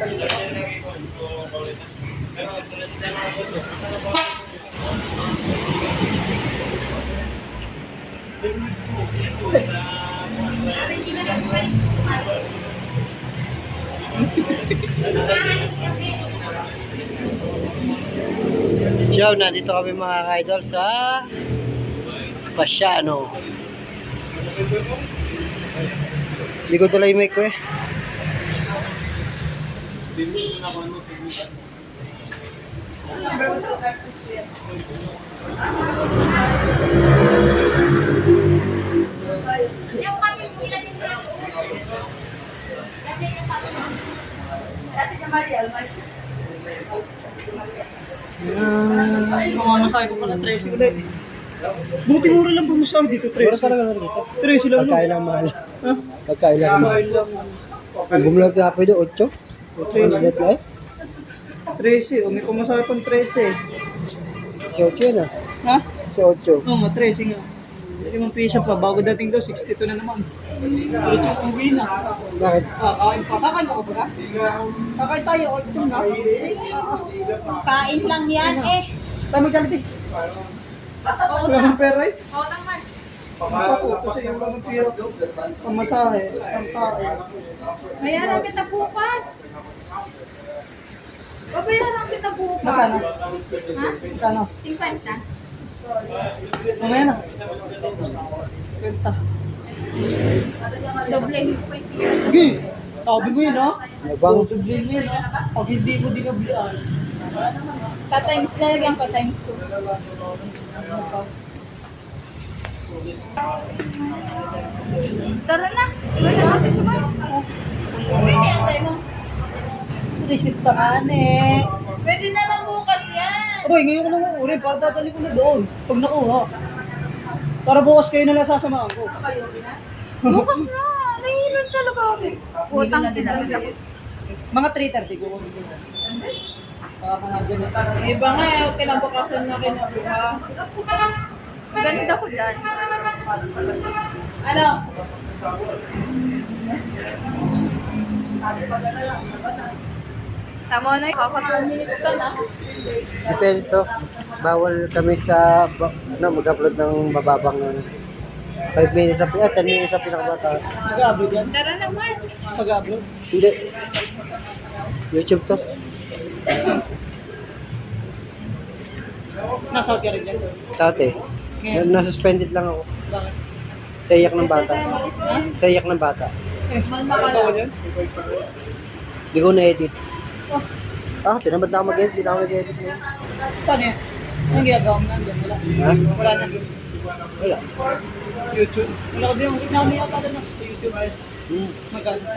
So, nandito kami mga ka-idol sa Pasiano. Hindi ko tuloy mic ko eh. Mamamasay ko pala 13 ulit. Buti mura lang pumasahe dito, 13. Mura talaga lang dito. 13 lang. Pagkain lang mahal. Ha? Pagkain lang mahal. Kain lang. Ang bumulang trapo ito, 8. 13, may pumasahe pang 13. Si 8 yan ah. Ha? Si 8. Oo, 13 nga. 5 piso pa, bago dating daw, 62 na naman. Diretso ang uwi na. Bakit? Kain pa. Kakain ako ba? Kakain tayo, 8 na. Kain lang yan eh. Tama ka natin. Wala ng pera eh. Oo naman. Kasi yung mga pira, pamasahe, ang kain. Bayaran kita bukas. Babayaran kita bukas. Magkano? Ha? Magkano? 50. Mamaya na. Benta. Doblehin ko pa yung 50. Sige! Sabi mo yun, ha? Nabang. Doblehin mo yun, ha? Pag hindi mo dinoblean. Times, lalagyan ko times 2. Tara na. Pwede antay mo. Resita ka, ne. Pwede naman bukas yan. Aroy, ngayon ko na uli, para tatali ko na doon. Pag nakuha. Para bukas kayo nalang sasamahan ko. Bukas na. Nahihilan talaga ako. Utang na din ako. Mga 3:30 ko. Baka mga ganun. Iba nga eh, kinabukasan na kinabuha. Ganda ko dyan. Ano? Tama na yun. Kaka 2 minutes ka na. Depende to. Bawal kami sa mag-upload ng mababang 5 minutes sa 10 minutes sa pinakamataas. Mag-upload yan? Tara na, Mark. Mag-upload? Hindi. YouTube to. Nasa ka rin yan. Dati. Nasuspended lang ako. Bakit? Sa iyak ng bata. Sa iyak ng bata. Malma ka Bawal lang. yan? Hindi ko na-edit. Tinamad na ako mag-edit. Hindi na ako nag-edit ngayon. Paano yan? Anong ginagawa mo nandiyan? Wala. Ha? Wala na. Wala. YouTube? Wala ko din. Namin yata na sa YouTube. Hmm. Magkano?